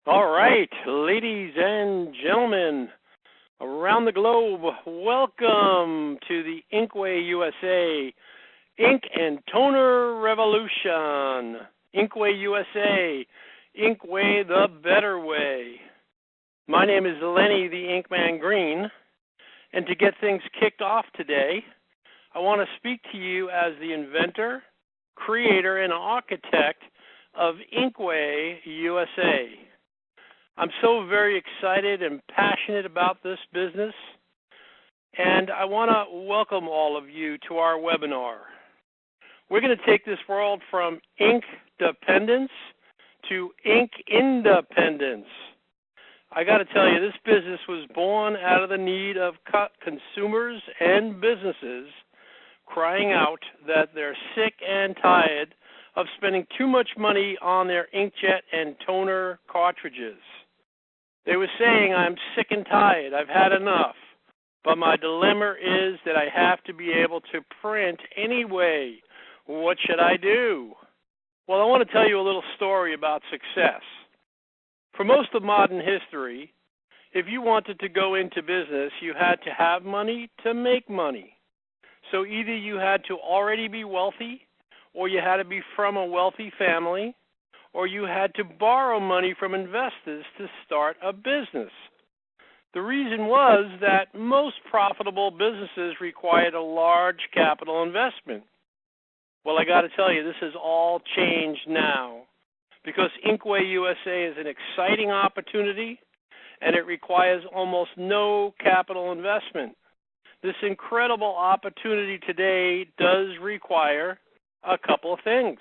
All right, ladies and gentlemen around the globe, welcome to the InkwayUSA Ink and Toner Revolution. InkwayUSA, Inkway the better way. My name is Lenny the Inkman Green, and to get things kicked off today, I want to speak to you as the inventor, creator, and architect of InkwayUSA. I'm so very excited and passionate about this business, and I want to welcome all of you to our webinar. We're going to take this world from ink dependence to ink independence. I got to tell you, this business was born out of the need of consumers and businesses crying out that they're sick and tired of spending too much money on their inkjet and toner cartridges. They were saying, I'm sick and tired, I've had enough, but my dilemma is that I have to be able to print anyway. What should I do? Well, I want to tell you a little story about success. For most of modern history, if you wanted to go into business, you had to have money to make money. So either you had to already be wealthy, or you had to be from a wealthy family, or you had to borrow money from investors to start a business. The reason was that most profitable businesses required a large capital investment. Well, I got to tell you, this has all changed now because InkwayUSA is an exciting opportunity and it requires almost no capital investment. This incredible opportunity today does require a couple of things.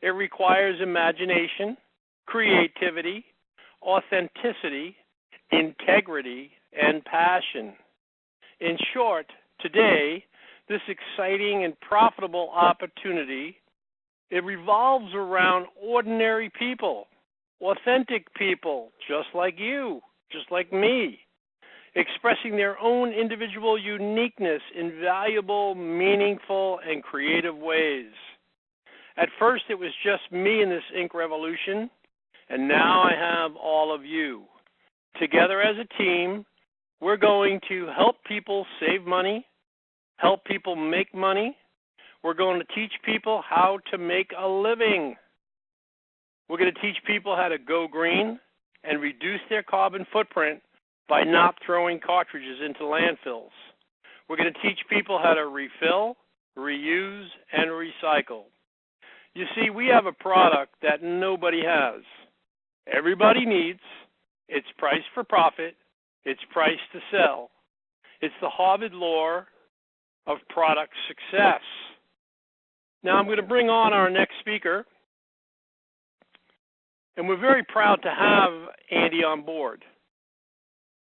It requires imagination, creativity, authenticity, integrity, and passion. In short, today, this exciting and profitable opportunity, it revolves around ordinary people, authentic people, just like you, just like me, expressing their own individual uniqueness in valuable, meaningful, and creative ways. At first, it was just me in this ink revolution, and now I have all of you. Together as a team, we're going to help people save money, help people make money. We're going to teach people how to make a living. We're going to teach people how to go green and reduce their carbon footprint by not throwing cartridges into landfills. We're going to teach people how to refill, reuse, and recycle. You see, we have a product that nobody has. Everybody needs. It's priced for profit. It's priced to sell. It's the Harvard law of product success. Now I'm going to bring on our next speaker, and we're very proud to have Andy on board.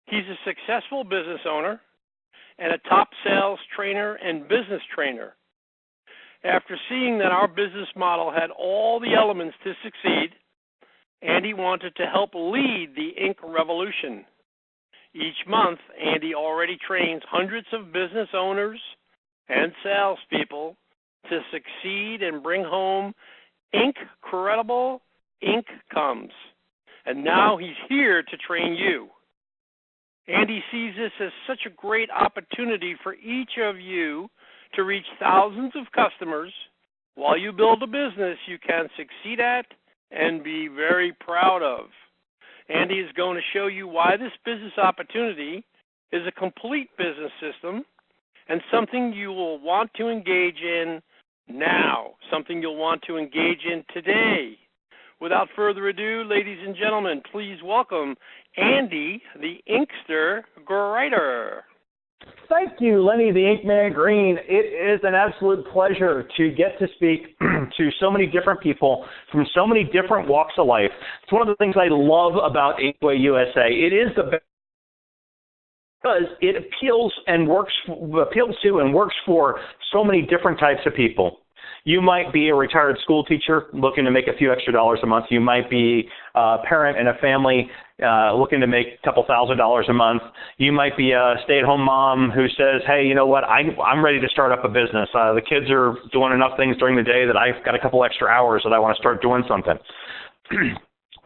He's a successful business owner and a top sales trainer and business trainer. After seeing that our business model had all the elements to succeed, Andy wanted to help lead the ink revolution. Each month, Andy already trains hundreds of business owners and salespeople to succeed and bring home incredible incomes. And now he's here to train you. Andy sees this as such a great opportunity for each of you to reach thousands of customers while you build a business you can succeed at and be very proud of. Andy is going to show you why this business opportunity is a complete business system and something you will want to engage in now, something you'll want to engage in today. Without further ado, ladies and gentlemen, please welcome Andy, the Inkster Greater. Thank you, Lenny the Inkman Green. It is an absolute pleasure to get to speak to so many different people from so many different walks of life. It's one of the things I love about InkwayUSA. It is the best because it appeals to and works for so many different types of people. You might be a retired school teacher looking to make a few extra dollars a month. You might be a parent in a family looking to make a couple $1,000s a month. You might be a stay-at-home mom who says, hey, you know what, I'm ready to start up a business. The kids are doing enough things during the day that I've got a couple extra hours that I want to start doing something.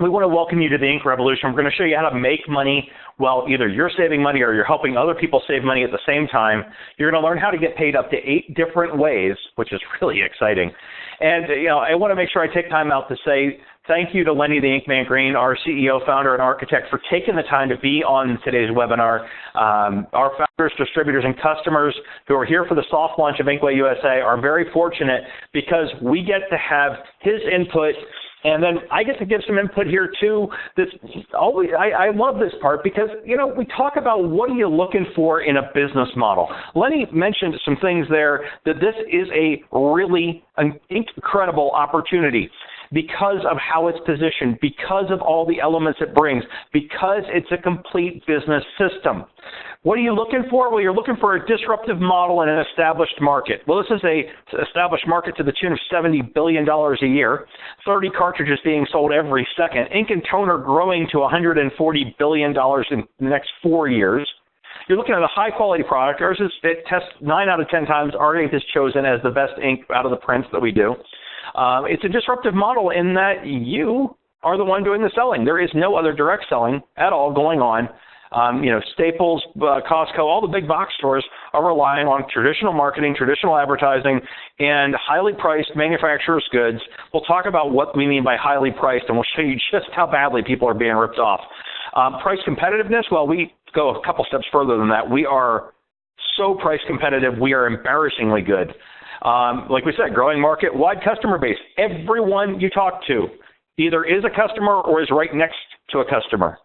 we want to welcome you to the Ink Revolution. We're going to show you how to make money while either you're saving money or you're helping other people save money at the same time. You're going to learn how to get paid up to 8 different ways, which is really exciting. And, I want to make sure I take time out to say thank you to Lenny the Inkman Green, our CEO, founder, and architect, for taking the time to be on today's webinar. Our founders, distributors, and customers who are here for the soft launch of InkwayUSA are very fortunate because we get to have his input. And then I get to give some input here too. I love this part because, we talk about what are you looking for in a business model. Lenny mentioned some things there that this is a really incredible opportunity because of how it's positioned, because of all the elements it brings, because it's a complete business system. What are you looking for? Well, you're looking for a disruptive model in an established market. Well, this is an established market to the tune of $70 billion a year, 30 cartridges being sold every second, ink and toner growing to $140 billion in the next 4 years. You're looking at a high-quality product. Ours it tests 9 out of 10 times. Our ink is chosen as the best ink out of the prints that we do. It's a disruptive model in that you are the one doing the selling. There is no other direct selling at all going on. Staples, Costco, all the big box stores are relying on traditional marketing, traditional advertising, and highly priced manufacturer's goods. We'll talk about what we mean by highly priced, and we'll show you just how badly people are being ripped off. Price competitiveness, well, we go a couple steps further than that. We are so price competitive, we are embarrassingly good. Like we said, growing market, wide customer base. Everyone you talk to either is a customer or is right next to a customer.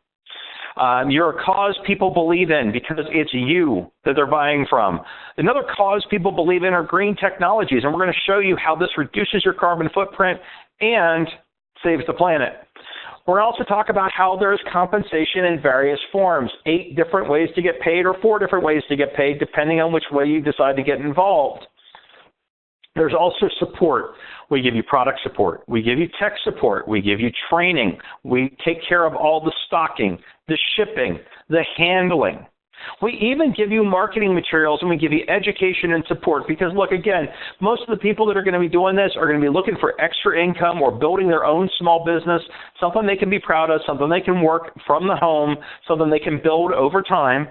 You're a cause people believe in because it's you that they're buying from. Another cause people believe in are green technologies, and we're going to show you how this reduces your carbon footprint and saves the planet. We're going to also talk about how there's compensation in various forms, 8 different ways to get paid or 4 different ways to get paid, depending on which way you decide to get involved. There's also support. We give you product support. We give you tech support. We give you training. We take care of all the stocking, the shipping, the handling. We even give you marketing materials, and we give you education and support because, look, again, most of the people that are going to be doing this are going to be looking for extra income or building their own small business, something they can be proud of, something they can work from the home, something they can build over time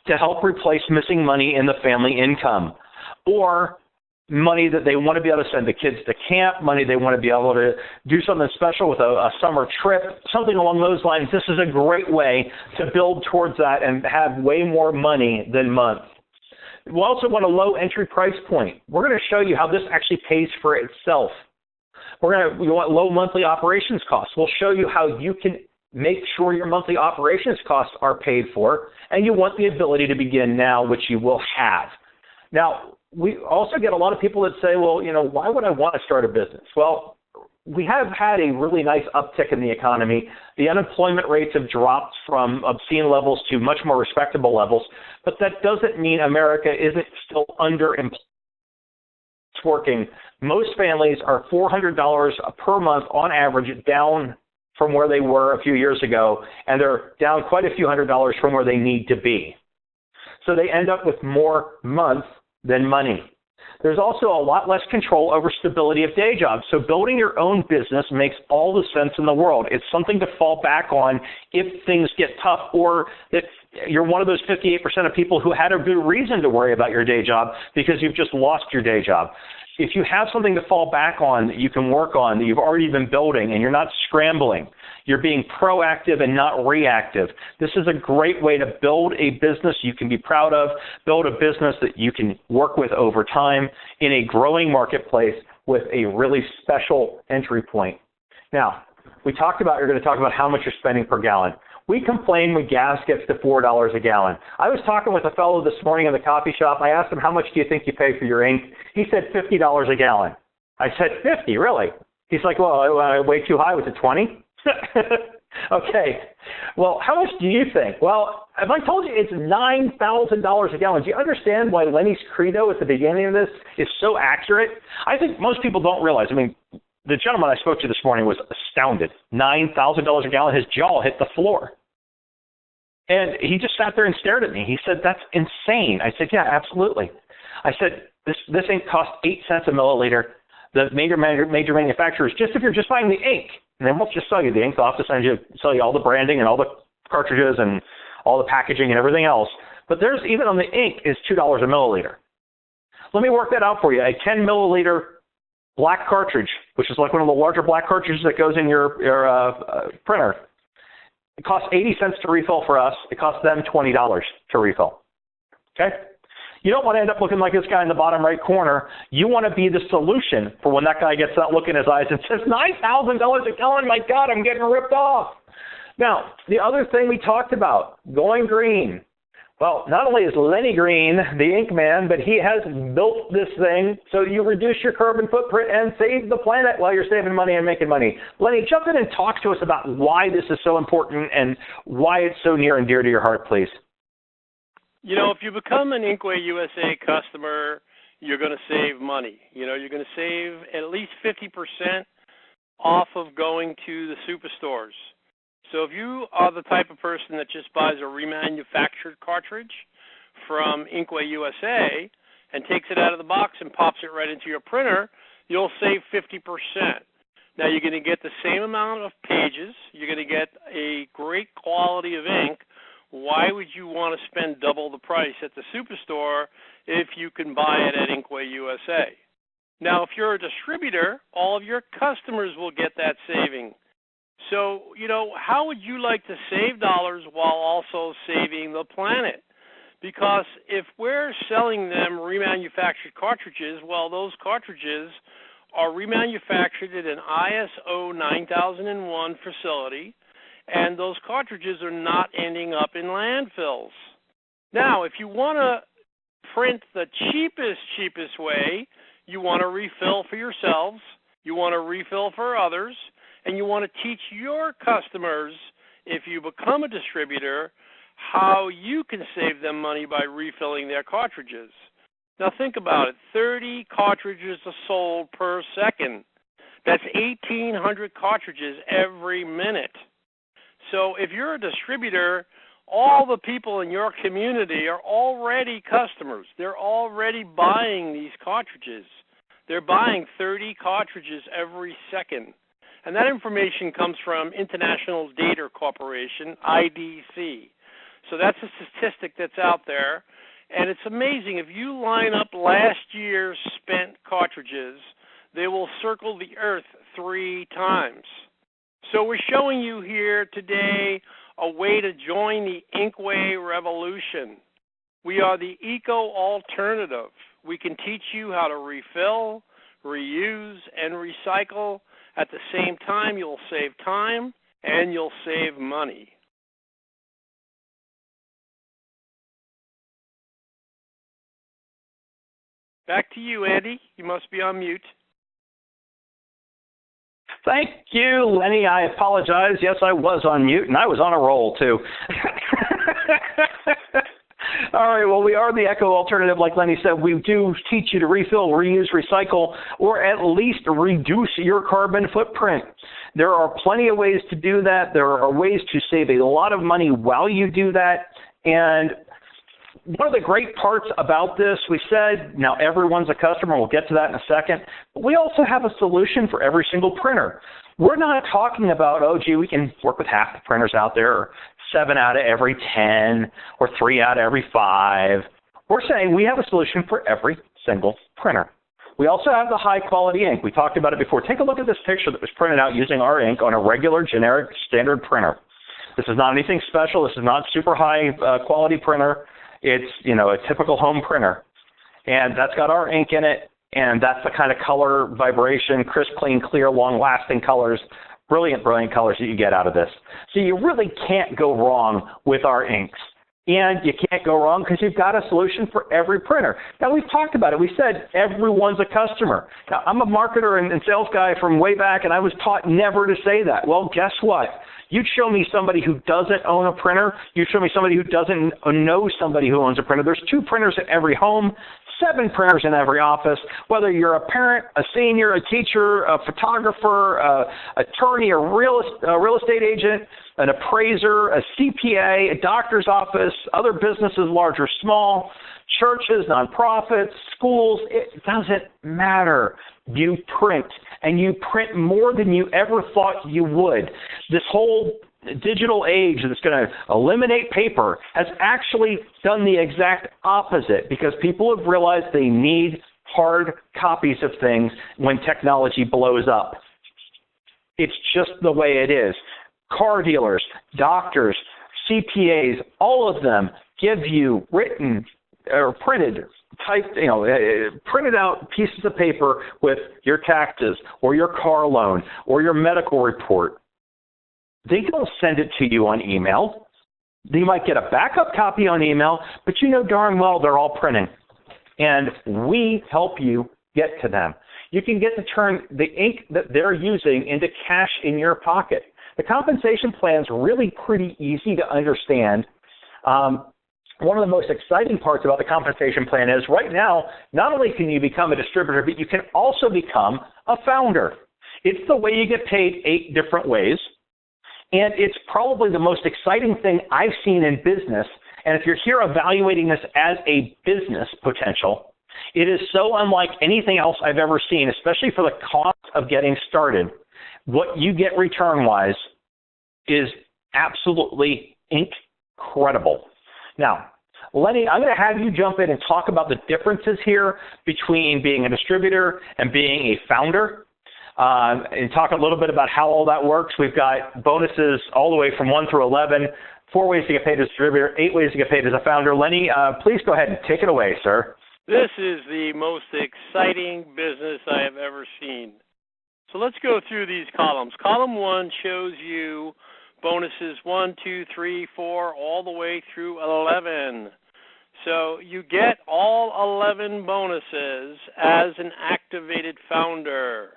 to help replace missing money in the family income, or money that they want to be able to send the kids to camp, money they want to be able to do something special with a summer trip, something along those lines. This is a great way to build towards that and have way more money than month. We also want a low entry price point. We're going to show you how this actually pays for itself. We want low monthly operations costs. We'll show you how you can make sure your monthly operations costs are paid for, and you want the ability to begin now, which you will have. Now, we also get a lot of people that say, well, why would I want to start a business? Well, we have had a really nice uptick in the economy. The unemployment rates have dropped from obscene levels to much more respectable levels, but that doesn't mean America isn't still underemployed. It's working. Most families are $400 per month on average down from where they were a few years ago, and they're down quite a few $100s from where they need to be. So they end up with more month than money. There's also a lot less control over stability of day jobs. So building your own business makes all the sense in the world. It's something to fall back on if things get tough, or if you're one of those 58% of people who had a good reason to worry about your day job because you've just lost your day job. If you have something to fall back on that you can work on, that you've already been building, and you're not scrambling, you're being proactive and not reactive. This is a great way to build a business you can be proud of, build a business that you can work with over time in a growing marketplace with a really special entry point. Now, you're going to talk about how much you're spending per gallon. We complain when gas gets to $4 a gallon. I was talking with a fellow this morning in the coffee shop. I asked him, how much do you think you pay for your ink? He said $50 a gallon. I said, 50, really? He's like, well, way too high. Was it 20? Okay. Well, how much do you think? Well, if I told you it's $9,000 a gallon, do you understand why Lenny's credo at the beginning of this is so accurate? I think most people don't realize. I mean, the gentleman I spoke to this morning was astounded. $9,000 a gallon. His jaw hit the floor. And he just sat there and stared at me. He said, that's insane. I said, yeah, absolutely. I said, this ink costs 8 cents a milliliter. the major manufacturers, just if you're just buying the ink. And they won't just sell you the ink. They'll have to sell you all the branding and all the cartridges and all the packaging and everything else. But there's, even on the ink, is $2 a milliliter. Let me work that out for you. A 10 milliliter black cartridge, which is like one of the larger black cartridges that goes in your printer, it costs 80 cents to refill for us. It costs them $20 to refill. Okay? You don't want to end up looking like this guy in the bottom right corner. You want to be the solution for when that guy gets that look in his eyes and says, $9,000 a gallon, my God, I'm getting ripped off. Now, the other thing we talked about, going green. Well, not only is Lenny Green the ink man, but he has built this thing so you reduce your carbon footprint and save the planet while you're saving money and making money. Lenny, jump in and talk to us about why this is so important and why it's so near and dear to your heart, please. You know, if you become an InkwayUSA customer, you're going to save money. You know, you're going to save at least 50% off of going to the superstores. So if you are the type of person that just buys a remanufactured cartridge from InkwayUSA and takes it out of the box and pops it right into your printer, you'll save 50%. Now, you're going to get the same amount of pages. You're going to get a great quality of ink. Why would you want to spend double the price at the superstore if you can buy it at InkwayUSA? Now, if you're a distributor, all of your customers will get that saving. So, you know, how would you like to save dollars while also saving the planet? Because if we're selling them remanufactured cartridges, well, those cartridges are remanufactured at an ISO 9001 facility, and those cartridges are not ending up in landfills. Now, if you want to print the cheapest way, you want to refill for yourselves, you want to refill for others, and you want to teach your customers, if you become a distributor, how you can save them money by refilling their cartridges. Now think about it, 30 cartridges are sold per second. That's 1,800 cartridges every minute. So if you're a distributor, all the people in your community are already customers. They're already buying these cartridges. They're buying 30 cartridges every second. And that information comes from International Data Corporation, IDC. So that's a statistic that's out there. And it's amazing. If you line up last year's spent cartridges, they will circle the Earth 3 times. So we're showing you here today a way to join the Inkway revolution. We are the eco-alternative. We can teach you how to refill, reuse, and recycle. At the same time, you'll save time and you'll save money. Back to you, Andy. You must be on mute. Thank you, Lenny. I apologize. Yes, I was on mute, and I was on a roll, too. All right, well, we are the eco-alternative, like Lenny said. We do teach you to refill, reuse, recycle, or at least reduce your carbon footprint. There are plenty of ways to do that. There are ways to save a lot of money while you do that. And one of the great parts about this, we said, now everyone's a customer. We'll get to that in a second. But we also have a solution for every single printer. We're not talking about, oh, gee, we can work with half the printers out there, or 7 out of every 10, or 3 out of every 5. We're saying we have a solution for every single printer. We also have the high-quality ink. We talked about it before. Take a look at this picture that was printed out using our ink on a regular, generic, standard printer. This is not anything special. This is not super high-quality printer. It's, you know, a typical home printer. And that's got our ink in it, and that's the kind of color, vibration, crisp, clean, clear, long-lasting colors, brilliant, brilliant colors that you get out of this. So you really can't go wrong with our inks. And you can't go wrong because you've got a solution for every printer. Now, we've talked about it. We said everyone's a customer. Now, I'm a marketer and sales guy from way back, and I was taught never to say that. Well, guess what? You'd show me somebody who doesn't own a printer. You'd show me somebody who doesn't know somebody who owns a printer. There's 2 printers in every home. 7 printers in every office, whether you're a parent, a senior, a teacher, a photographer, attorney, a real estate agent, an appraiser, a CPA, a doctor's office, other businesses, large or small, churches, nonprofits, schools. It doesn't matter. You print, and you print more than you ever thought you would. This whole digital age that's going to eliminate paper has actually done the exact opposite, because people have realized they need hard copies of things when technology blows up. It's just the way it is. Car dealers, doctors, CPAs, all of them give you written or printed, typed, printed out pieces of paper with your taxes or your car loan or your medical report. They don't send it to you on email. You might get a backup copy on email, but you know darn well they're all printing. And we help you get to them. You can get to turn the ink that they're using into cash in your pocket. The compensation plan is really pretty easy to understand. One of the most exciting parts about the compensation plan is right now, not only can you become a distributor, but you can also become a founder. It's the way you get paid 8 different ways. And it's probably the most exciting thing I've seen in business. And if you're here evaluating this as a business potential, it is so unlike anything else I've ever seen, especially for the cost of getting started. What you get return-wise is absolutely incredible. Now, Lenny, I'm going to have you jump in and talk about the differences here between being a distributor and being a founder. And talk a little bit about how all that works. We've got bonuses all the way from 1 through 11, 4 ways to get paid as a distributor, 8 ways to get paid as a founder. Lenny, please go ahead and take it away, sir. This is the most exciting business I have ever seen. So let's go through these columns. Column 1 shows you bonuses 1, 2, 3, 4, all the way through 11. So you get all 11 bonuses as an activated founder.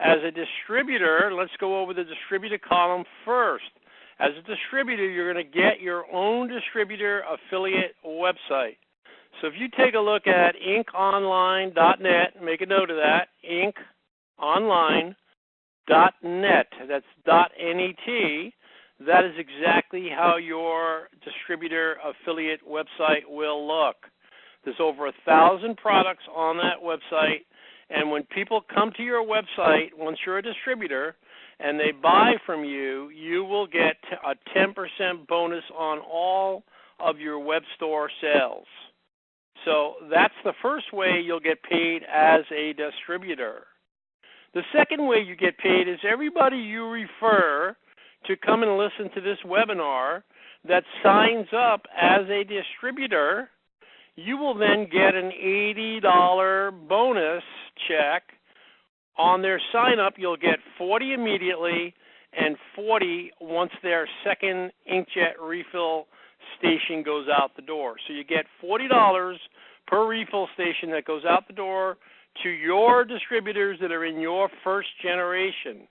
As a distributor, let's go over the distributor column first. As a distributor, you're going to get your own distributor affiliate website. So if you take a look at inkonline.net, make a note of that, inkonline.net, that's .net, that is exactly how your distributor affiliate website will look. There's over 1,000 products on that website. And when people come to your website, once you're a distributor, and they buy from you, you will get a 10% bonus on all of your web store sales. So that's the first way you'll get paid as a distributor. The second way you get paid is everybody you refer to come and listen to this webinar that signs up as a distributor. You will then get an $80 bonus check. On their sign-up, you'll get $40 immediately and $40 once their second inkjet refill station goes out the door. So you get $40 per refill station that goes out the door to your distributors that are in your first generation.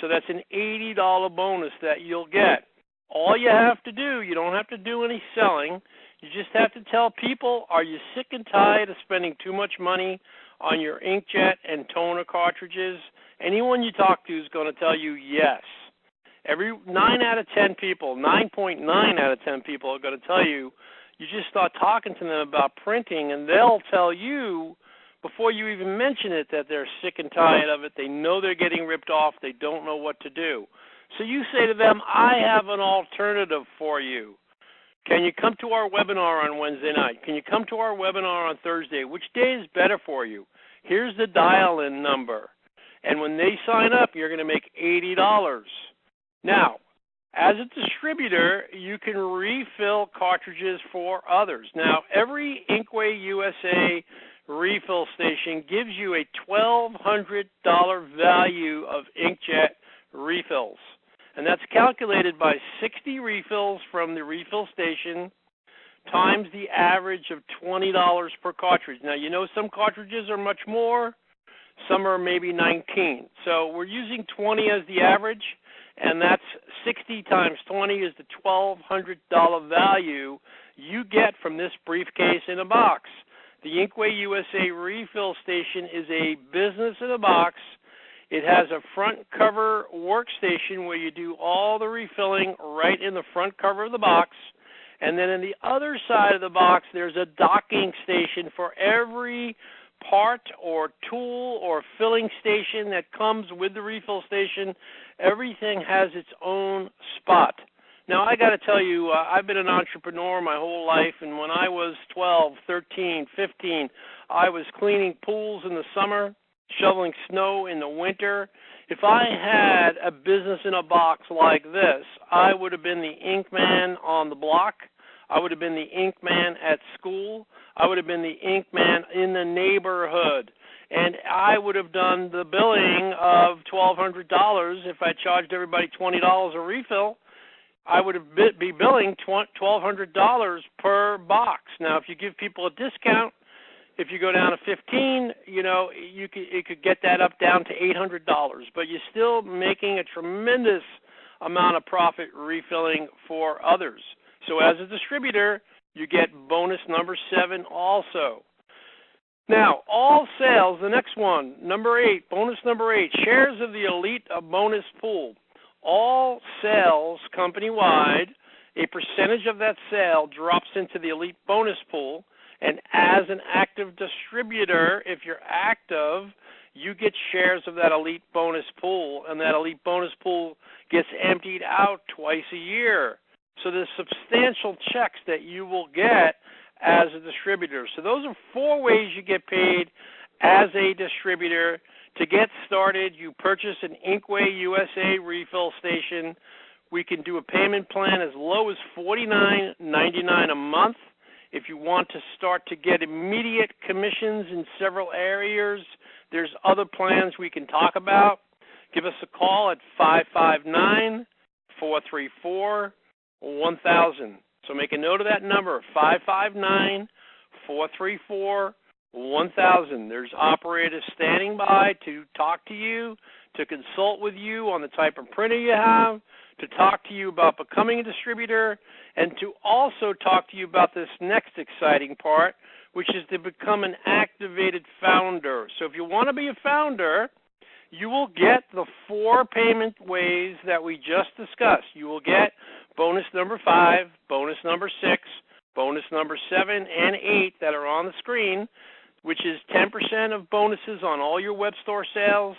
So that's an $80 bonus that you'll get. All you have to do, you don't have to do any selling. You just have to tell people, are you sick and tired of spending too much money on your inkjet and toner cartridges? Anyone you talk to is going to tell you yes. Every 9 out of 10 people, 9.9 out of 10 people are going to tell you, you just start talking to them about printing, and they'll tell you before you even mention it that they're sick and tired of it. They know they're getting ripped off. They don't know what to do. So you say to them, I have an alternative for you. Can you come to our webinar on Wednesday night? Can you come to our webinar on Thursday? Which day is better for you? Here's the dial-in number. And when they sign up, you're going to make $80. Now, as a distributor, you can refill cartridges for others. Now, every InkwayUSA refill station gives you a $1,200 value of inkjet refills. And that's calculated by 60 refills from the refill station times the average of $20 per cartridge. Now, you know some cartridges are much more. Some are maybe 19. So we're using 20 as the average, and that's 60 times 20 is the $1,200 value you get from this briefcase in a box. The InkwayUSA refill station is a business in a box. It has a front cover workstation where you do all the refilling right in the front cover of the box. And then in the other side of the box, there's a docking station for every part or tool or filling station that comes with the refill station. Everything has its own spot. Now, I got to tell you, I've been an entrepreneur my whole life, and when I was 12, 13, 15, I was cleaning pools in the summer, shoveling snow in the winter. If I had a business in a box like this, I would have been the ink man on the block. I would have been the ink man at school. I would have been the ink man in the neighborhood. And I would have done the billing of $1,200 if I charged everybody $20 a refill. I would be billing $1,200 per box. Now, if you give people a discount, if you go down to 15, it could get that up down to $800. But you're still making a tremendous amount of profit refilling for others. So as a distributor, you get bonus number 7 also. Now, all sales, the next one, number 8, bonus number 8, shares of the elite bonus pool. All sales company-wide, a percentage of that sale drops into the elite bonus pool, and as an active distributor, if you're active, you get shares of that elite bonus pool, and that elite bonus pool gets emptied out twice a year. So there's substantial checks that you will get as a distributor. So those are 4 ways you get paid as a distributor. To get started, you purchase an InkwayUSA refill station. We can do a payment plan as low as $49.99 a month. If you want to start to get immediate commissions in several areas, there's other plans we can talk about. Give us a call at 559-434-1000. So make a note of that number, 559-434-1000. There's operators standing by to talk to you, to consult with you on the type of printer you have, to talk to you about becoming a distributor, and to also talk to you about this next exciting part, which is to become an activated founder. So if you want to be a founder, you will get the 4 payment ways that we just discussed. You will get bonus number 5, bonus number 6, bonus number 7, and 8 that are on the screen, which is 10% of bonuses on all your web store sales,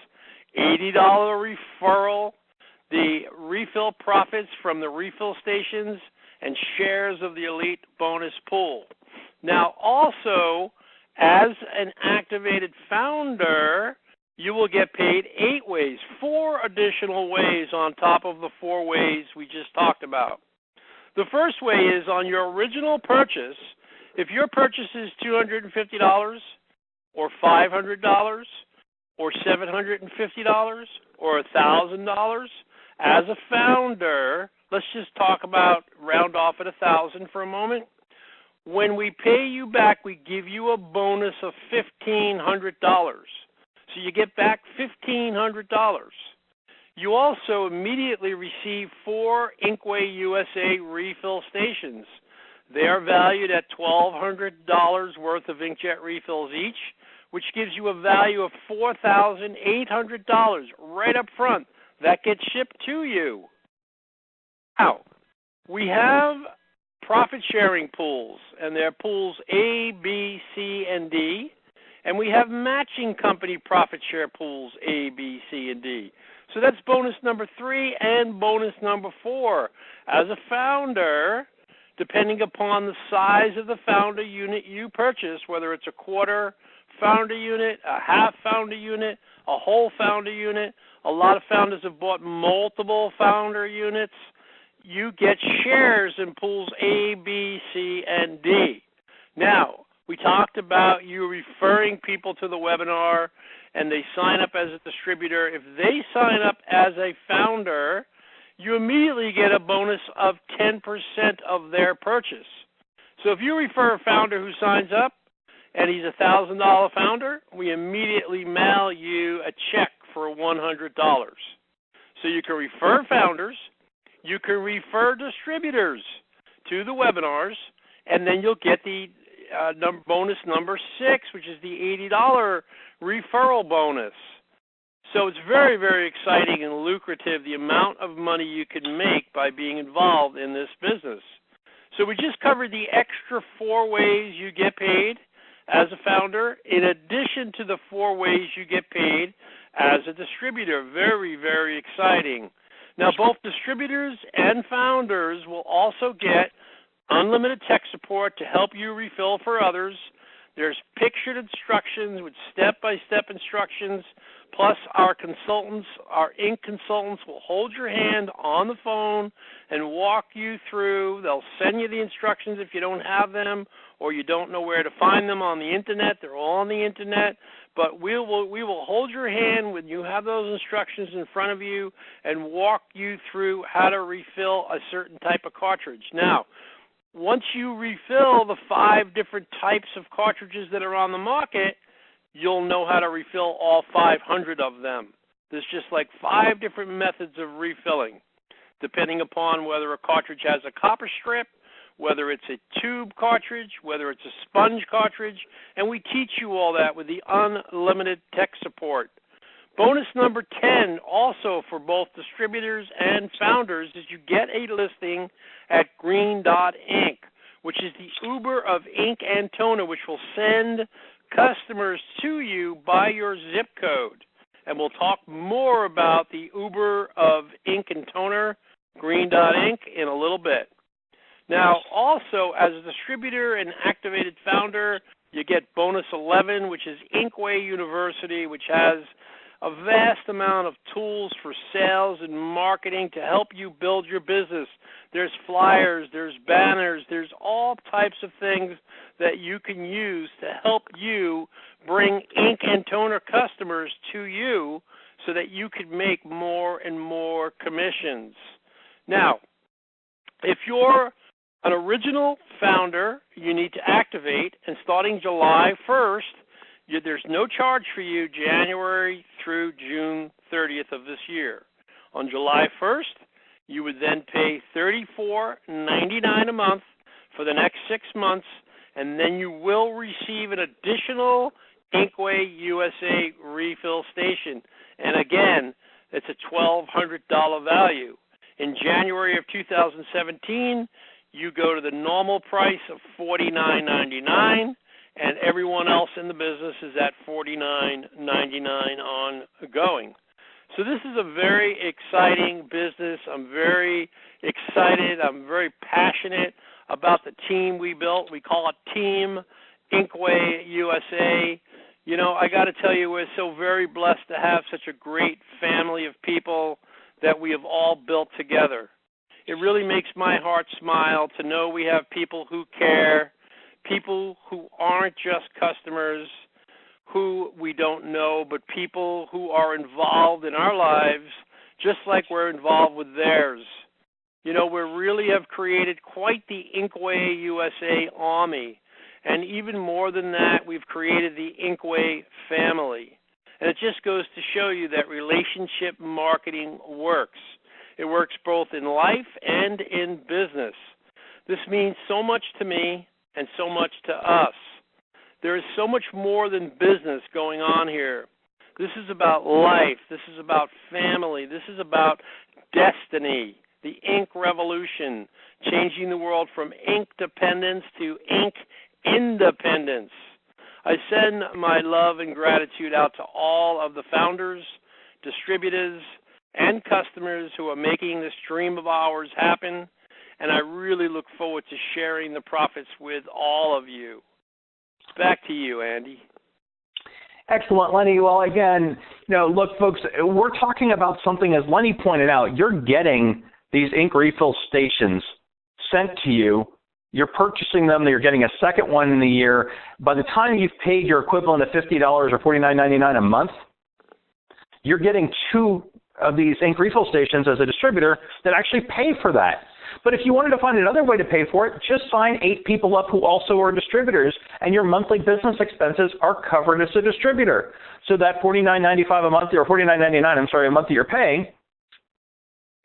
$80 referral, the refill profits from the refill stations, and shares of the elite bonus pool. Now, also, as an activated founder, you will get paid 8 ways, 4 additional ways on top of the 4 ways we just talked about. The first way is on your original purchase. If your purchase is $250 or $500 or $750 or $1,000, as a founder, let's just talk about round off at $1,000 for a moment. When we pay you back, we give you a bonus of $1,500. So you get back $1,500. You also immediately receive 4 InkwayUSA refill stations. They are valued at $1,200 worth of inkjet refills each, which gives you a value of $4,800 right up front. That gets shipped to you. Now, we have profit-sharing pools, and they're pools A, B, C, and D. And we have matching company profit share pools A, B, C, and D. So that's bonus number 3 and bonus number 4. As a founder, depending upon the size of the founder unit you purchase, whether it's a quarter founder unit, a half founder unit, a whole founder unit, a lot of founders have bought multiple founder units, you get shares in pools A, B, C, and D. Now, we talked about you referring people to the webinar and they sign up as a distributor. If they sign up as a founder, you immediately get a bonus of 10% of their purchase. So if you refer a founder who signs up and he's a $1,000 founder, we immediately mail you a check for $100. So you can refer founders, you can refer distributors to the webinars, and then you'll get the bonus number 6, which is the $80 referral bonus. So it's very, very exciting and lucrative, the amount of money you can make by being involved in this business. So we just covered the extra 4 ways you get paid as a founder, in addition to the 4 ways you get paid as a distributor. Very, very exciting. Now, both distributors and founders will also get unlimited tech support to help you refill for others. There's pictured instructions with step-by-step instructions, plus our consultants, our ink consultants, will hold your hand on the phone and walk you through. They'll send you the instructions if you don't have them or you don't know where to find them on the Internet. They're all on the Internet. But we will hold your hand when you have those instructions in front of you and walk you through how to refill a certain type of cartridge. Now, once you refill the 5 different types of cartridges that are on the market, you'll know how to refill all 500 of them. There's just like 5 different methods of refilling, depending upon whether a cartridge has a copper strip, whether it's a tube cartridge, whether it's a sponge cartridge, and we teach you all that with the unlimited tech support. Bonus number 10, also for both distributors and founders, is you get a listing at Green Dot Ink, which is the Uber of ink and toner, which will send customers to you by your zip code. And we'll talk more about the Uber of ink and toner, Green Dot Ink, in a little bit. Now, also, as a distributor and activated founder, you get bonus 11, which is InkWay University, which has a vast amount of tools for sales and marketing to help you build your business. There's flyers, there's banners, there's all types of things that you can use to help you bring ink and toner customers to you so that you can make more and more commissions. Now, if you're an original founder, you need to activate, and starting July 1st, there's no charge for you January through June 30th of this year. On July 1st, you would then pay $34.99 a month for the next 6 months, and then you will receive an additional InkwayUSA refill station. And again, it's a $1,200 value. In January of 2017, you go to the normal price of $49.99, and everyone else in the business is at $49.99 ongoing. So this is a very exciting business. I'm very excited. I'm very passionate about the team we built. We call it Team InkwayUSA. You know, I got to tell you, we're so very blessed to have such a great family of people that we have all built together. It really makes my heart smile to know we have people who care, people who aren't just customers, who we don't know, but people who are involved in our lives just like we're involved with theirs. You know, we really have created quite the InkwayUSA army. And even more than that, we've created the Inkway family. And it just goes to show you that relationship marketing works. It works both in life and in business. This means so much to me and so much to us. There is so much more than business going on here. This is about life. This is about family. This is about destiny, the ink revolution, changing the world from ink dependence to ink independence. I send my love and gratitude out to all of the founders, distributors, and customers who are making this dream of ours happen, and I really look forward to sharing the profits with all of you. Back to you, Andy. Excellent, Lenny. Well, again, look, folks, we're talking about something, as Lenny pointed out, you're getting these ink refill stations sent to you. You're purchasing them. You're getting a second one in the year. By the time you've paid your equivalent of $50 or $49.99 a month, you're getting 2 of these ink refill stations as a distributor that actually pay for that. But if you wanted to find another way to pay for it, just sign 8 people up who also are distributors, and your monthly business expenses are covered as a distributor. So that $49.95 a month, or $49.99, a month that you're paying,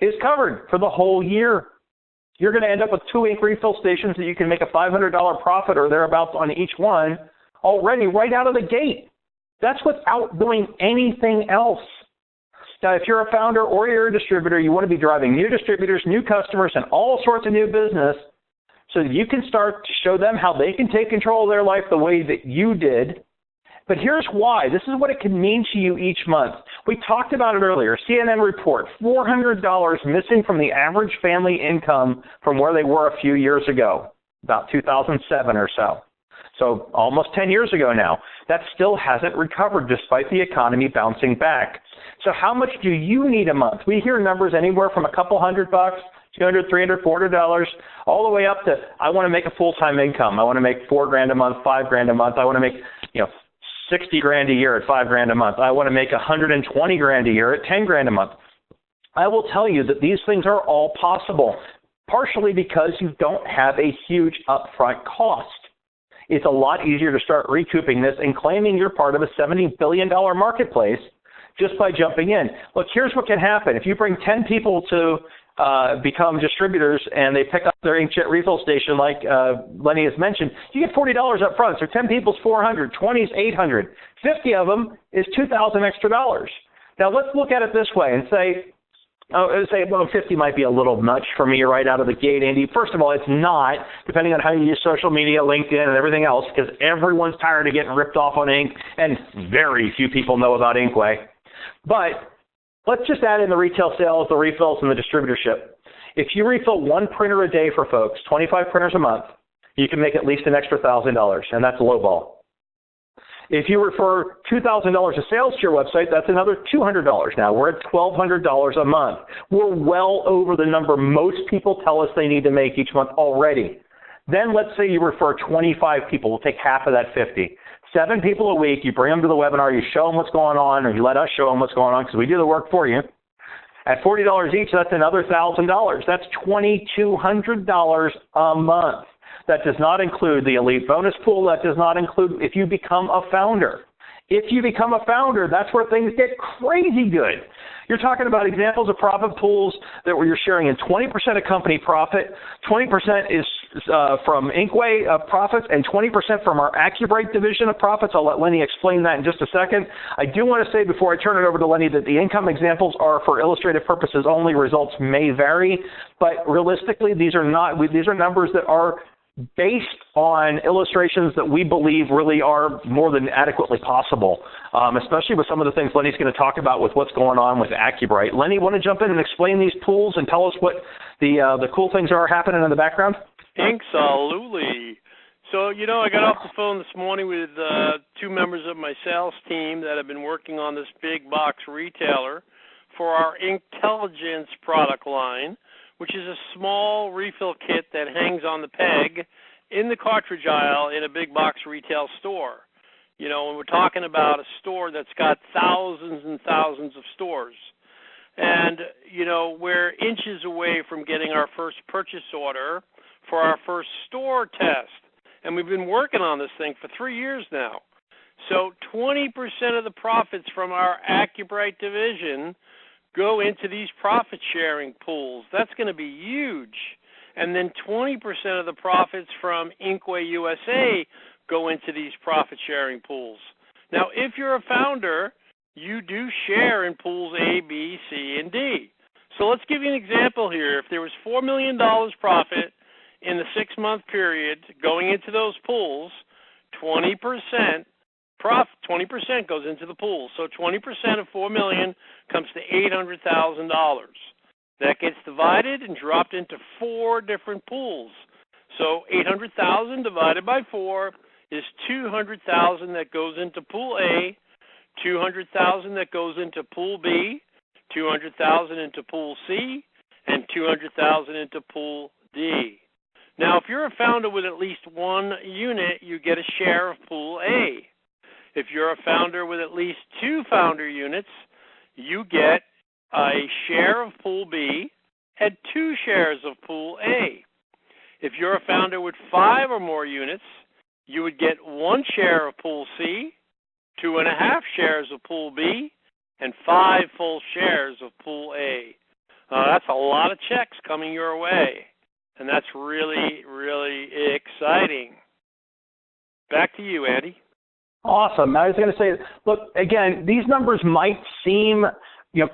is covered for the whole year. you're going to end up with 2 ink refill stations that you can make a $500 profit or thereabouts on each one already right out of the gate. That's without doing anything else. Now, if you're a founder or you're a distributor, you want to be driving new distributors, new customers, and all sorts of new business so that you can start to show them how they can take control of their life the way that you did. But here's why. This is what it can mean to you each month. We talked about it earlier. CNN report, $400 missing from the average family income from where they were a few years ago, about 2007 or so. So almost 10 years ago now. That still hasn't recovered despite the economy bouncing back. So how much do you need a month? We hear numbers anywhere from a couple $100, $200, $300, $400, all the way up to I want to make a full-time income. I want to make $4,000 a month, $5,000 a month. I want to make, $60,000 a year at $5,000 a month. I want to make $120,000 a year at $10,000 a month. I will tell you that these things are all possible, partially because you don't have a huge upfront cost. It's a lot easier to start recouping this and claiming you're part of a $70 billion marketplace just by jumping in. Look, here's what can happen. If you bring 10 people to become distributors and they pick up their inkjet refill station like Lenny has mentioned, you get $40 up front. So 10 people's $400, 20 is $800, 50 of them is $2,000 extra dollars. Now let's look at it this way and say, well, 50 might be a little much for me right out of the gate, Andy. First of all, it's not, depending on how you use social media, LinkedIn, and everything else, because everyone's tired of getting ripped off on ink, and very few people know about InkWay. But let's just add in the retail sales, the refills, and the distributorship. If you refill 1 printer a day for folks, 25 printers a month, you can make at least an extra $1,000, and that's lowball. If you refer $2,000 of sales to your website, that's another $200 now. We're at $1,200 a month. We're well over the number most people tell us they need to make each month already. Then let's say you refer 25 people. We'll take half of that 50. 7 people a week, you bring them to the webinar, you show them what's going on, or you let us show them what's going on because we do the work for you. At $40 each, that's another $1,000. That's $2,200 a month. That does not include the elite bonus pool. That does not include if you become a founder. If you become a founder, that's where things get crazy good. You're talking about examples of profit pools that where you're sharing in 20% of company profit, 20% is from InkWay profits, and 20% from our AccuBrite division of profits. I'll let Lenny explain that in just a second. I do want to say before I turn it over to Lenny that the income examples are for illustrative purposes only. Results may vary, but realistically, these are numbers that are based on illustrations that we believe really are more than adequately possible, especially with some of the things Lenny's going to talk about with what's going on with AccuBrite. Lenny, want to jump in and explain these pools and tell us what the cool things are happening in the background? Absolutely. So, I got off the phone this morning with 2 members of my sales team that have been working on this big box retailer for our Intelligence product line, which is a small refill kit that hangs on the peg in the cartridge aisle in a big box retail store. And we're talking about a store that's got thousands and thousands of stores. And, we're inches away from getting our first purchase order for our first store test. And we've been working on this thing for 3 years now. So 20% of the profits from our AccuBrite division go into these profit-sharing pools. That's going to be huge. And then 20% of the profits from InkwayUSA go into these profit-sharing pools. Now, if you're a founder, you do share in pools A, B, C, and D. So let's give you an example here. If there was $4 million profit in the 6-month period going into those pools, 20% goes into the pool. So 20% of $4 million comes to $800,000. That gets divided and dropped into 4 different pools. So $800,000 divided by 4 is $200,000 that goes into pool A, $200,000 that goes into pool B, $200,000 into pool C, and $200,000 into pool D. Now, if you're a founder with at least 1 unit, you get a share of pool A. If you're a founder with at least 2 founder units, you get a share of pool B and 2 shares of pool A. If you're a founder with 5 or more units, you would get 1 share of pool C, 2.5 shares of pool B, and 5 full shares of pool A. That's a lot of checks coming your way. And that's really, really exciting. Back to you, Andy. Awesome. I was going to say, look, again, these numbers might seem,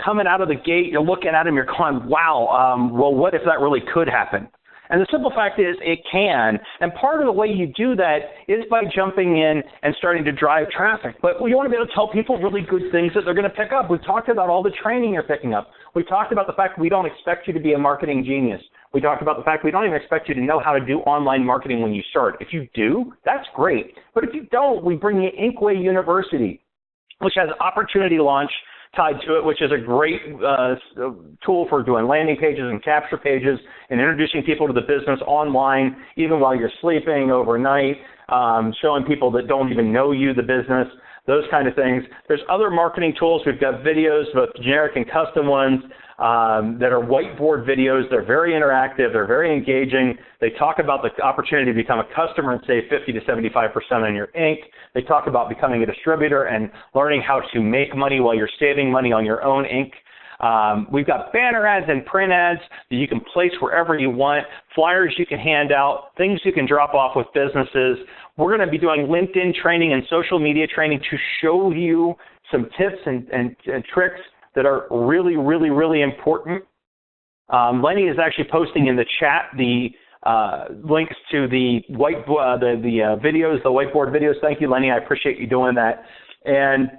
coming out of the gate, you're looking at them, you're going, wow, well, what if that really could happen? And the simple fact is it can. And part of the way you do that is by jumping in and starting to drive traffic. But you want to be able to tell people really good things that they're going to pick up. We've talked about all the training you're picking up. We've talked about the fact we don't expect you to be a marketing genius. We talked about the fact we don't even expect you to know how to do online marketing when you start. If you do, that's great. But if you don't, we bring you InkWay University, which has opportunity launch tied to it, which is a great tool for doing landing pages and capture pages and introducing people to the business online, even while you're sleeping overnight, showing people that don't even know you the business, those kind of things. There's other marketing tools. We've got videos, both generic and custom ones, that are whiteboard videos. They're very interactive. They're very engaging. They talk about the opportunity to become a customer and save 50 to 75% on your ink. They talk about becoming a distributor and learning how to make money while you're saving money on your own ink. We've got banner ads and print ads that you can place wherever you want, flyers you can hand out, things you can drop off with businesses. We're going to be doing LinkedIn training and social media training to show you some tips and tricks that are really, really, really important. Lenny is actually posting in the chat the links to the videos, the whiteboard videos. Thank you, Lenny. I appreciate you doing that. And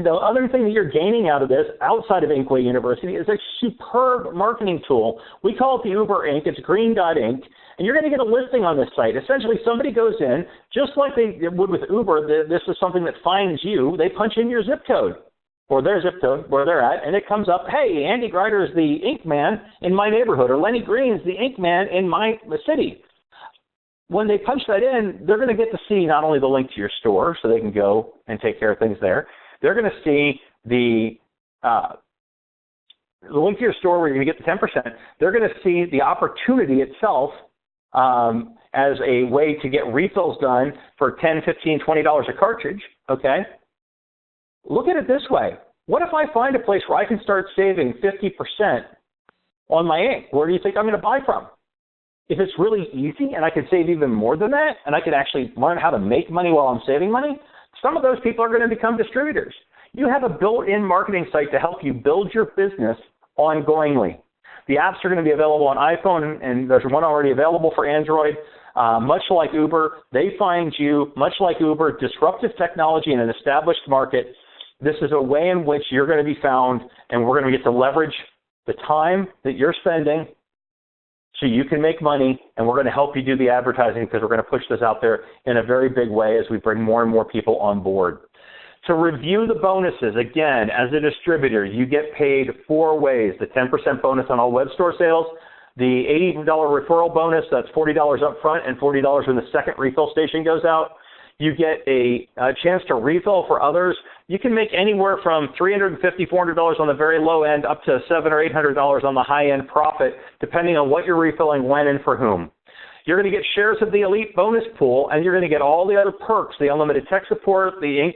the other thing that you're gaining out of this, outside of InkWay University, is a superb marketing tool. We call it the Uber Ink. It's green.ink. And you're going to get a listing on this site. Essentially, somebody goes in, just like they would with Uber. This is something that finds you. They punch in your zip code, or their zip code, where they're at, and it comes up, hey, Andy Grider is the ink man in my neighborhood, or Lenny Green is the ink man in my city. When they punch that in, they're going to get to see not only the link to your store, so they can go and take care of things there. They're going to see the link to your store where you're going to get the 10%. They're going to see the opportunity itself as a way to get refills done for $10, $15, $20 a cartridge, okay? Look at it this way. What if I find a place where I can start saving 50% on my ink? Where do you think I'm going to buy from? If it's really easy and I can save even more than that, and I can actually learn how to make money while I'm saving money, some of those people are going to become distributors. You have a built-in marketing site to help you build your business ongoingly. The apps are going to be available on iPhone, and there's one already available for Android. Much like Uber, they find you, much like Uber, disruptive technology in an established market. This is a way in which you're going to be found, and we're going to get to leverage the time that you're spending so you can make money, and we're going to help you do the advertising because we're going to push this out there in a very big way as we bring more and more people on board. To review the bonuses, again, as a distributor, you get paid 4 ways. The 10% bonus on all web store sales, the $80 referral bonus, that's $40 up front and $40 when the second refill station goes out. You get a chance to refill for others. You can make anywhere from $350, $400 on the very low end up to $700 or $800 on the high end profit, depending on what you're refilling, when, and for whom. You're going to get shares of the elite bonus pool, and you're going to get all the other perks, the unlimited tech support, the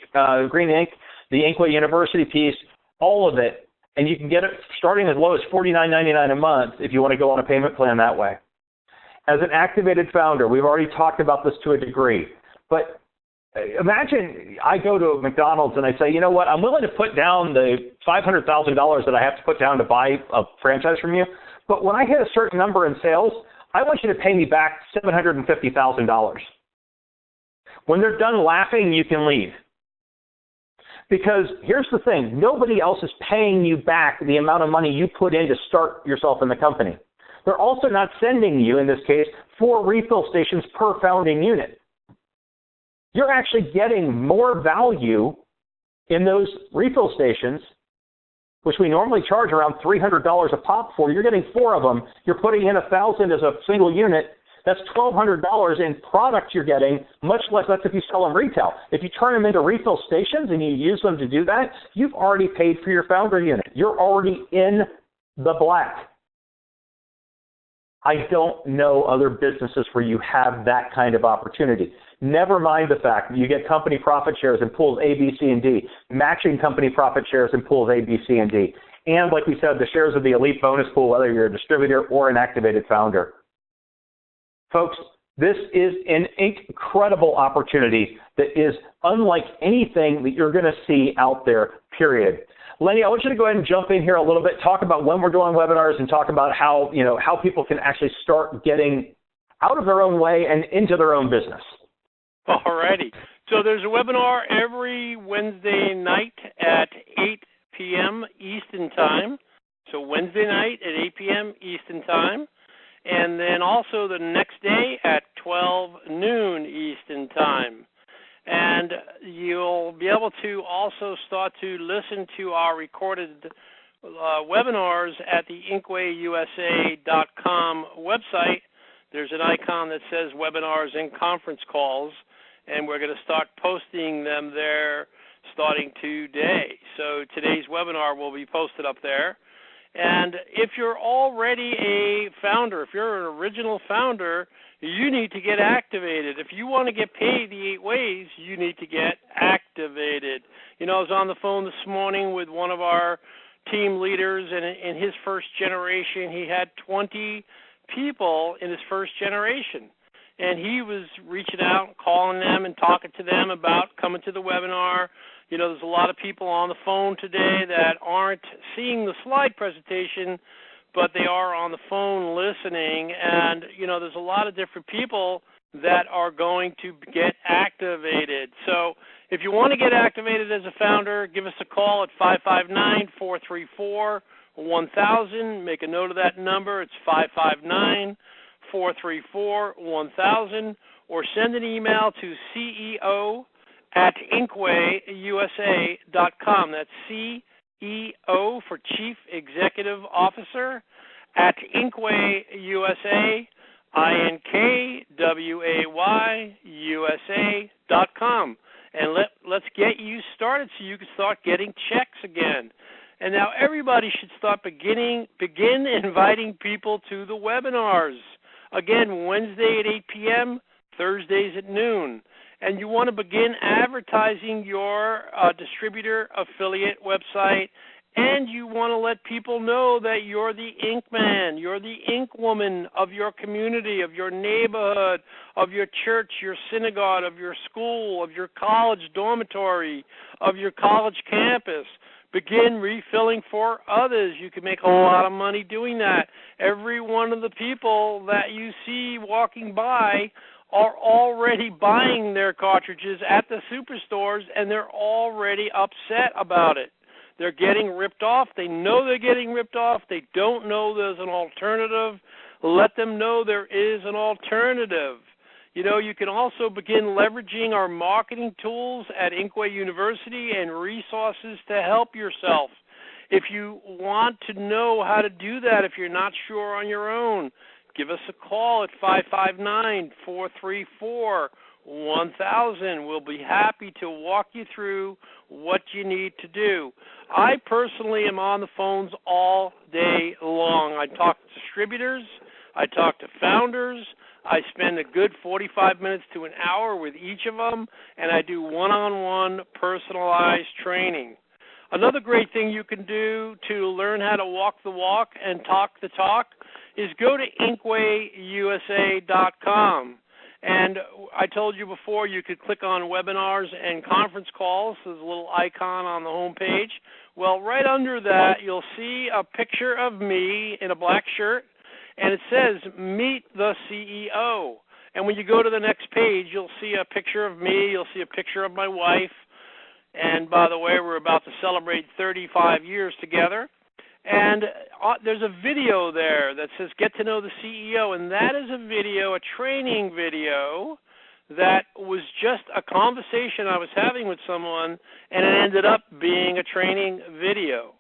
green ink, the InkWay University piece, all of it. And you can get it starting as low as $49.99 a month if you want to go on a payment plan that way. As an activated founder, we've already talked about this to a degree, but imagine I go to a McDonald's and I say, you know what, I'm willing to put down the $500,000 that I have to put down to buy a franchise from you, but when I hit a certain number in sales, I want you to pay me back $750,000. When they're done laughing, you can leave. Because here's the thing, nobody else is paying you back the amount of money you put in to start yourself in the company. They're also not sending you, in this case, 4 refill stations per founding unit. You're actually getting more value in those refill stations, which we normally charge around $300 a pop for. You're getting 4 of them. You're putting in $1,000 as a single unit. That's $1,200 in product you're getting, much less that's if you sell them retail. If you turn them into refill stations and you use them to do that, you've already paid for your founder unit. You're already in the black. I don't know other businesses where you have that kind of opportunity. Never mind the fact that you get company profit shares in pools A, B, C, and D, matching company profit shares in pools A, B, C, and D. And like we said, the shares of the elite bonus pool, whether you're a distributor or an activated founder. Folks, this is an incredible opportunity that is unlike anything that you're going to see out there, period. Lenny, I want you to go ahead and jump in here a little bit, talk about when we're doing webinars and talk about how people can actually start getting out of their own way and into their own business. All righty. So there's a webinar every Wednesday night at 8 p.m. Eastern Time. So Wednesday night at 8 p.m. Eastern Time. And then also the next day at 12 noon Eastern Time. And you'll be able to also start to listen to our recorded webinars at the InkwayUSA.com website. There's an icon that says webinars and conference calls, and we're going to start posting them there starting today. So today's webinar will be posted up there. And if you're already a founder, if you're an original founder, you need to get activated. If you want to get paid the 8 ways, you need to get activated. You know, I was on the phone this morning with one of our team leaders, and in his first generation, he had 20 people in his first generation. And he was reaching out, calling them, and talking to them about coming to the webinar. You know, there's a lot of people on the phone today that aren't seeing the slide presentation, but they are on the phone listening. And, you know, there's a lot of different people that are going to get activated. So if you want to get activated as a founder, give us a call at 559-434-1000. Make a note of that number. It's 559-434-1000. Or send an email to CEO@InkwayUSA.com. That's CEO for Chief Executive Officer at InkwayUSA, InkwayUSA.com. And let's get you started so you can start getting checks again. And now everybody should start begin inviting people to the webinars. Again, Wednesday at 8 p.m., Thursdays at noon. And you want to begin advertising your distributor affiliate website, and you want to let people know that you're the ink man, you're the ink woman of your community, of your neighborhood, of your church, your synagogue, of your school, of your college dormitory, of your college campus. Begin refilling for others. You can make a lot of money doing that. Every one of the people that you see walking by are already buying their cartridges at the superstores, and they're already upset about it. They're getting ripped off. They know they're getting ripped off. They don't know there's an alternative. Let them know there is an alternative. You know, you can also begin leveraging our marketing tools at Inkway University and resources to help yourself. If you want to know how to do that, if you're not sure on your own, give us a call at 559-434-1000. We'll be happy to walk you through what you need to do. I personally am on the phones all day long. I talk to distributors. I talk to founders. I spend a good 45 minutes to an hour with each of them, and I do one-on-one personalized training. Another great thing you can do to learn how to walk the walk and talk the talk is go to InkwayUSA.com. And I told you before you could click on webinars and conference calls. There's a little icon on the home page. Well, right under that, you'll see a picture of me in a black shirt, and it says, Meet the CEO. And when you go to the next page, you'll see a picture of me. You'll see a picture of my wife. And by the way, we're about to celebrate 35 years together. And there's a video there that says Get to Know the CEO, and that is a video, a training video, that was just a conversation I was having with someone, and it ended up being a training video.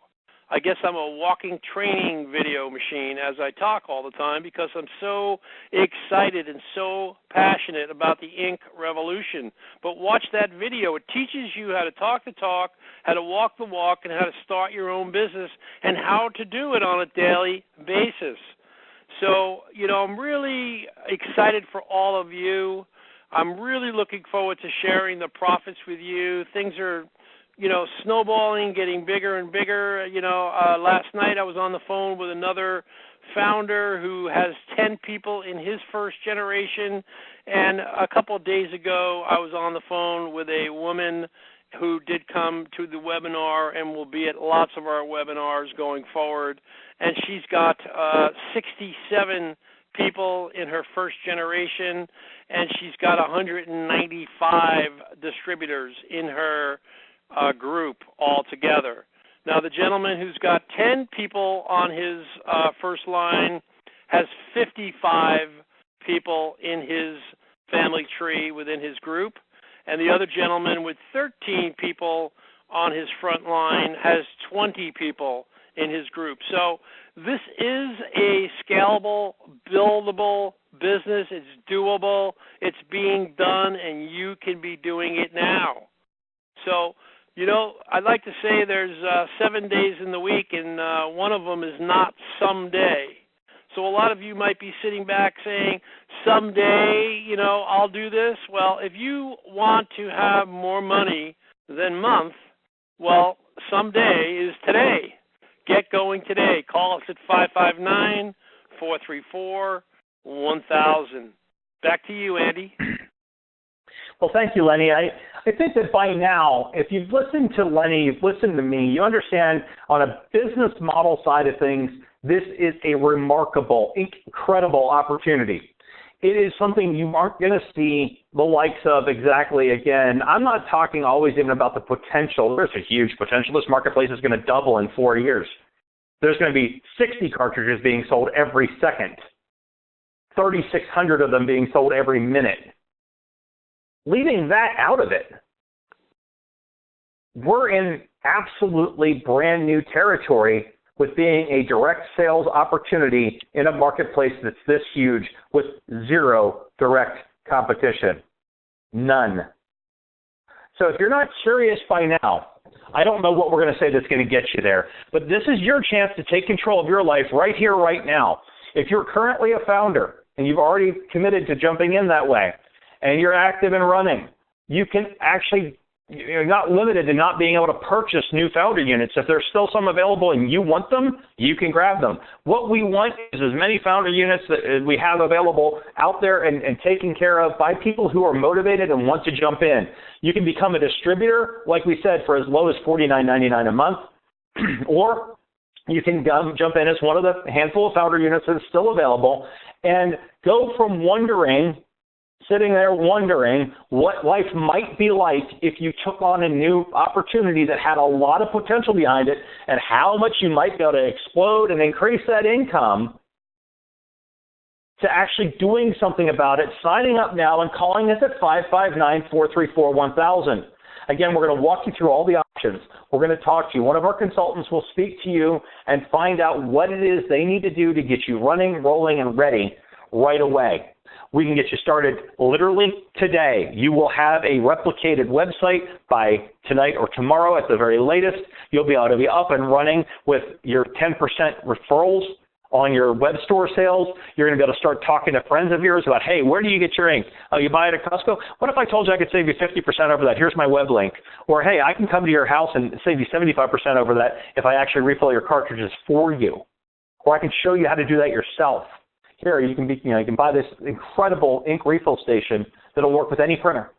I guess I'm a walking training video machine as I talk all the time because I'm so excited and so passionate about the ink revolution. But watch that video. It teaches you how to talk the talk, how to walk the walk, and how to start your own business and how to do it on a daily basis. So, you know, I'm really excited for all of you. I'm really looking forward to sharing the profits with you. Things are snowballing, getting bigger and bigger. Last night I was on the phone with another founder who has 10 people in his first generation, and a couple of days ago I was on the phone with a woman who did come to the webinar and will be at lots of our webinars going forward, and she's got 67 people in her first generation, and she's got 195 distributors in her group altogether. Now, the gentleman who's got 10 people on his first line has 55 people in his family tree within his group, and the other gentleman with 13 people on his front line has 20 people in his group. So this is a scalable, buildable business. It's doable. It's being done, and you can be doing it now. So, I'd like to say there's 7 days in the week, and one of them is not someday. So a lot of you might be sitting back saying, someday, I'll do this. Well, if you want to have more money than month, well, someday is today. Get going today. Call us at 559-434-1000. Back to you, Andy. Well, thank you, Lenny. I think that by now, if you've listened to Lenny, you've listened to me, you understand on a business model side of things, this is a remarkable, incredible opportunity. It is something you aren't going to see the likes of exactly again. I'm not talking always even about the potential. There's a huge potential. This marketplace is going to double in 4 years. There's going to be 60 cartridges being sold every second, 3,600 of them being sold every minute. Leaving that out of it, we're in absolutely brand new territory with being a direct sales opportunity in a marketplace that's this huge with zero direct competition. None. So if you're not serious by now, I don't know what we're going to say that's going to get you there, but this is your chance to take control of your life right here, right now. If you're currently a founder and you've already committed to jumping in that way, and you're active and running, you can actually, you're not limited to not being able to purchase new founder units. If there's still some available and you want them, you can grab them. What we want is as many founder units that we have available out there and taken care of by people who are motivated and want to jump in. You can become a distributor, like we said, for as low as $49.99 a month, or you can jump in as one of the handful of founder units that is still available and go from sitting there wondering what life might be like if you took on a new opportunity that had a lot of potential behind it and how much you might be able to explode and increase that income, to actually doing something about it, signing up now and calling us at 559-434-1000. Again, we're going to walk you through all the options. We're going to talk to you. One of our consultants will speak to you and find out what it is they need to do to get you running, rolling, and ready right away. We can get you started literally today. You will have a replicated website by tonight or tomorrow at the very latest. You'll be able to be up and running with your 10% referrals on your web store sales. You're going to be able to start talking to friends of yours about, hey, where do you get your ink? Oh, you buy it at Costco? What if I told you I could save you 50% over that? Here's my web link. Or, hey, I can come to your house and save you 75% over that if I actually refill your cartridges for you. Or I can show you how to do that yourself. Here, you can buy this incredible ink refill station that'll work with any printer.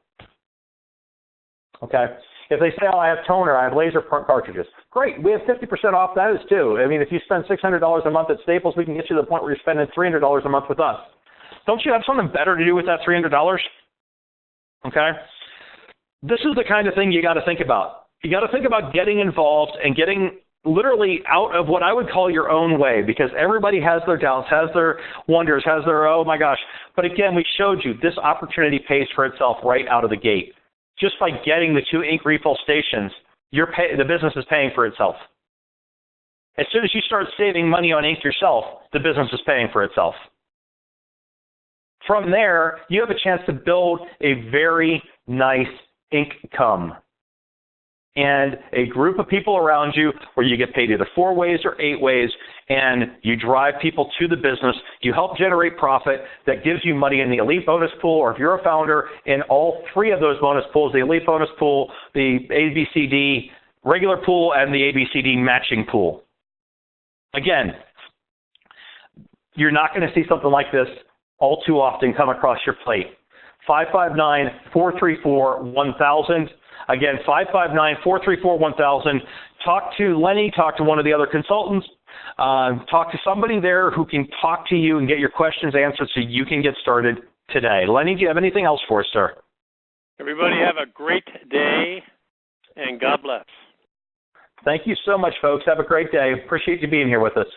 Okay? If they say, oh, I have toner, I have laser print cartridges, great. We have 50% off those too. I mean, if you spend $600 a month at Staples, we can get you to the point where you're spending $300 a month with us. Don't you have something better to do with that $300? Okay? This is the kind of thing you got to think about. You got to think about getting involved and getting literally out of what I would call your own way, because everybody has their doubts, has their wonders, has their, oh my gosh. But again, we showed you this opportunity pays for itself right out of the gate. Just by getting the 2 ink refill stations, the business is paying for itself. As soon as you start saving money on ink yourself, the business is paying for itself. From there, you have a chance to build a very nice income. and a group of people around you where you get paid either 4 ways or 8 ways, and you drive people to the business. You help generate profit that gives you money in the elite bonus pool, or if you're a founder, in all 3 of those bonus pools, the elite bonus pool, the ABCD regular pool, and the ABCD matching pool. Again, you're not going to see something like this all too often come across your plate. 559-434-1000. Again, 559-434-1000. Talk to Lenny, talk to one of the other consultants, talk to somebody there who can talk to you and get your questions answered so you can get started today. Lenny, do you have anything else for us, sir? Everybody have a great day, and God bless. Thank you so much, folks. Have a great day. Appreciate you being here with us.